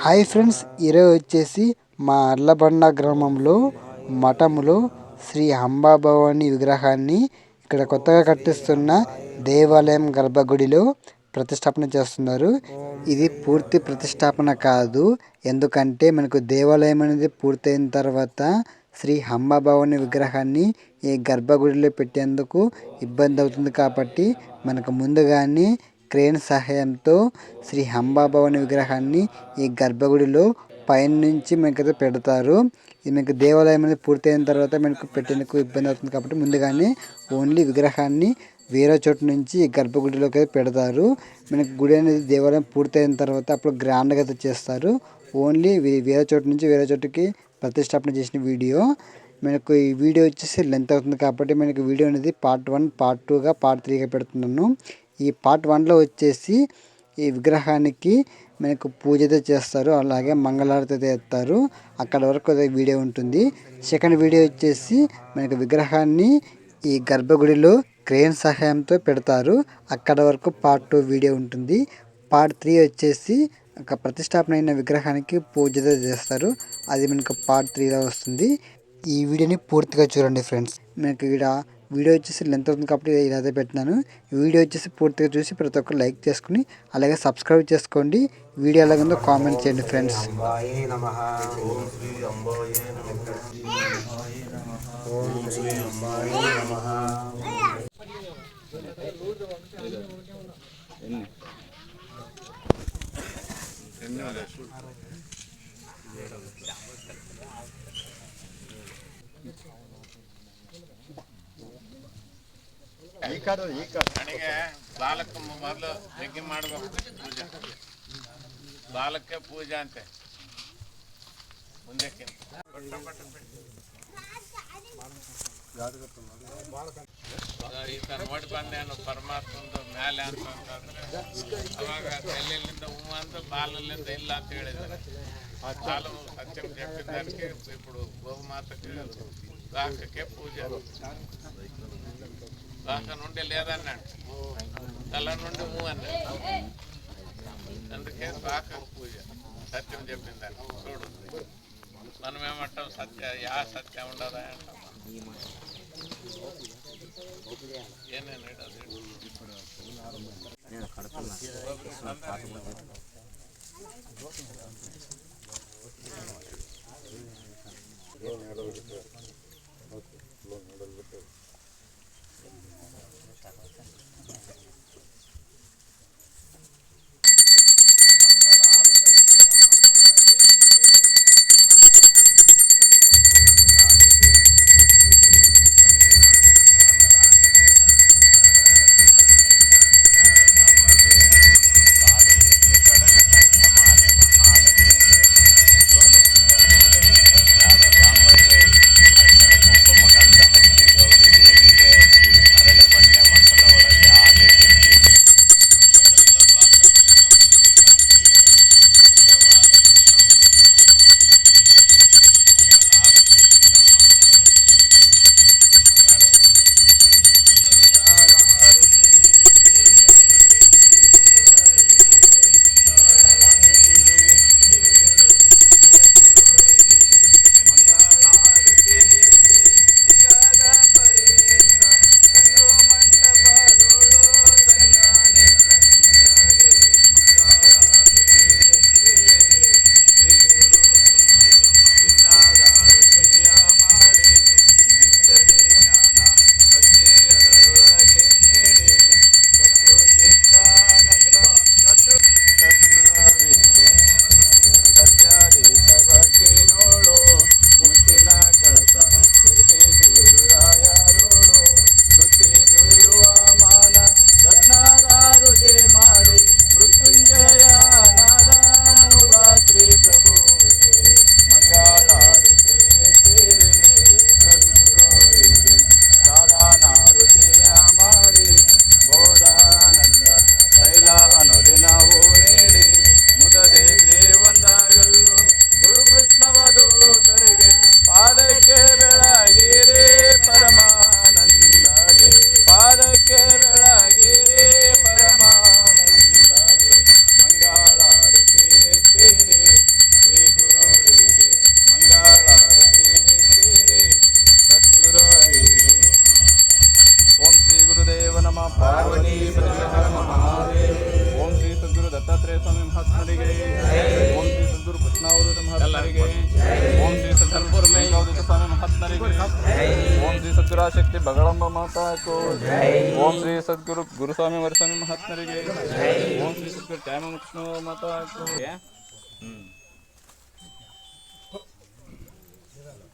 Hi friends, ఈరోజు వచ్చేసి మా అర్లబండ గ్రామంలో మఠములో శ్రీ అంబాభవాని విగ్రహాన్ని ఇక్కడ కొత్తగా కట్టిస్తున్న దేవాలయం గర్భగుడిలో ప్రతిష్టాపన చేస్తున్నారు. ఇది పూర్తి ప్రతిష్టాపన కాదు, ఎందుకంటే మనకు దేవాలయం అనేది పూర్తయిన తర్వాత శ్రీ అంబాభవాని విగ్రహాన్ని ఈ గర్భగుడిలో పెట్టేందుకు ఇబ్బంది అవుతుంది. కాబట్టి మనకు ముందుగానే క్రేన్ సహాయంతో శ్రీ అంబాభవాని విగ్రహాన్ని ఈ గర్భగుడిలో పైనుంచి మనకైతే పెడతారు. ఇది మనకు దేవాలయం అనేది పూర్తయిన తర్వాత మనకు పెట్టేందుకు ఇబ్బంది అవుతుంది. కాబట్టి ముందుగానే ఓన్లీ విగ్రహాన్ని వేరే చోటు నుంచి గర్భగుడిలోకి అయితే పెడతారు. మనకి గుడి అనేది దేవాలయం పూర్తయిన తర్వాత అప్పుడు గ్రాండ్గా అయితే చేస్తారు. ఓన్లీ వేరే చోటు నుంచి వేరే చోటుకి ప్రతిష్టాపన చేసిన వీడియో. మనకు ఈ వీడియో వచ్చేసి లెంత్ అవుతుంది కాబట్టి మనకి వీడియో అనేది పార్ట్ 1, పార్ట్ 2గా, పార్ట్ 3గా పెడుతున్నాను. ఈ పార్ట్ 1లో వచ్చేసి ఈ విగ్రహానికి మనకు పూజ అయితే చేస్తారు, అలాగే మంగళారతి అయితే ఎత్తారు. అక్కడ వరకు అదే వీడియో ఉంటుంది. సెకండ్ వీడియో వచ్చేసి మనకు విగ్రహాన్ని ఈ గర్భగుడిలో క్రేన్ సహాయంతో పెడతారు. అక్కడ వరకు పార్ట్ 2 వీడియో ఉంటుంది. పార్ట్ 3 వచ్చేసి ఒక ప్రతిష్టాపన అయిన విగ్రహానికి పూజ చేస్తారు. అది మనకు పార్ట్ 3లో వస్తుంది. ఈ వీడియోని పూర్తిగా చూడండి ఫ్రెండ్స్. మనకి ఇక్కడ వీడియో వచ్చేసి లెంత్ అవుతుంది కాబట్టి ఇలా అయితే పెట్టినాను. ఈ వీడియో వచ్చేసి పూర్తిగా చూసి ప్రతి ఒక్కరు లైక్ చేసుకుని అలాగే సబ్స్క్రైబ్ చేసుకోండి. వీడియో ఎలాగుందో కామెంట్ చేయండి ఫ్రెండ్స్. ನನಗೆ ಬಾಲಕ ಮೊದಲು ಯಜ್ಞ ಮಾಡಬೇಕು, ಪೂಜೆ ಬಾಲಕ್ಕೆ ಪೂಜೆ ಅಂತೆ ಮುಂದಕ್ಕೆ ಈತ ನೋಡಿ ಬಂದೇನು ಪರಮಾತ್ಮಂದು ಮೇಲೆ ಅಂತಂದ್ರೆ ಅವಾಗ ತಲೆಯಿಂದ ಹೂ ಅಂತ ಬಾಲಲ್ಲಿಂದ ಇಲ್ಲ ಅಂತ ಹೇಳಿದ್ದಾರೆ. ఆ చాలు సత్యం చెప్పిన దానికి ఇప్పుడు గోమాతకి రాకకే పూజ, రాక నుండి లేదన్నాడు, తల నుండి ఊ అన్నాడు. అందుకే రాక పూజ సత్యం చెప్పిన దానికి. చూడు మనం ఏమంటాం, సత్యం ఉండదా అంటాం. ఏనేనాడు అది ಪರಾಶಕ್ತಿ ಬಗಳಂಬ ಮಾತಾ ಕೋ ಓಂ ಶ್ರೀ ಸದ್ಗುರು ಗುರುಸ್ವಾಮಿ ವರಸ್ವಾಮಿ ಮಹಾತ್ಮರಿಗೆ ಓಂ ಶ್ರೀ ಸದ್ಗುರು ತ್ಯಾಮ ಕೃಷ್ಣ ಮಾತಾ ಕೋ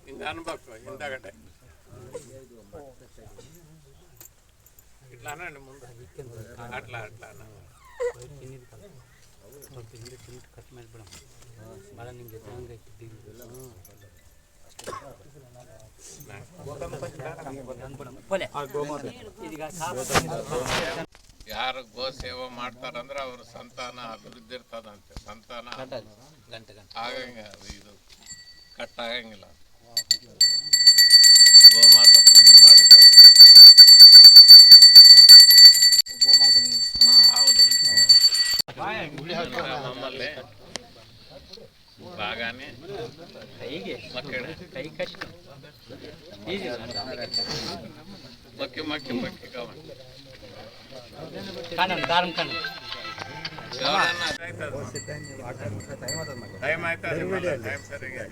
ಹಿಂಗೆ ಅನ್ಬೇಕು ಹಿಂದಗಡೆ ಇಟ್లా అనండి ముందు అట్లా అట్లా ಯಾರು ಗೋ ಸೇವೆ ಮಾಡ್ತಾರಂದ್ರೆ ಅವ್ರ ಸಂತಾನ ಅಭಿವೃದ್ಧಿ ಇರ್ತದಂತೆ ಸಂತಾನ ಆಗಂಗ ಇದು ಕಟ್ಟಾಗಂಗಿಲ್ಲ ಗೋಮಾತ ಪೂಜೆ ಮಾಡಿದ ಹೌದು ನಮ್ಮಲ್ಲಿ బాగానే మక్కి మక్కి మక్కి కావాలి టైం అవుతుంది టైం సరిగా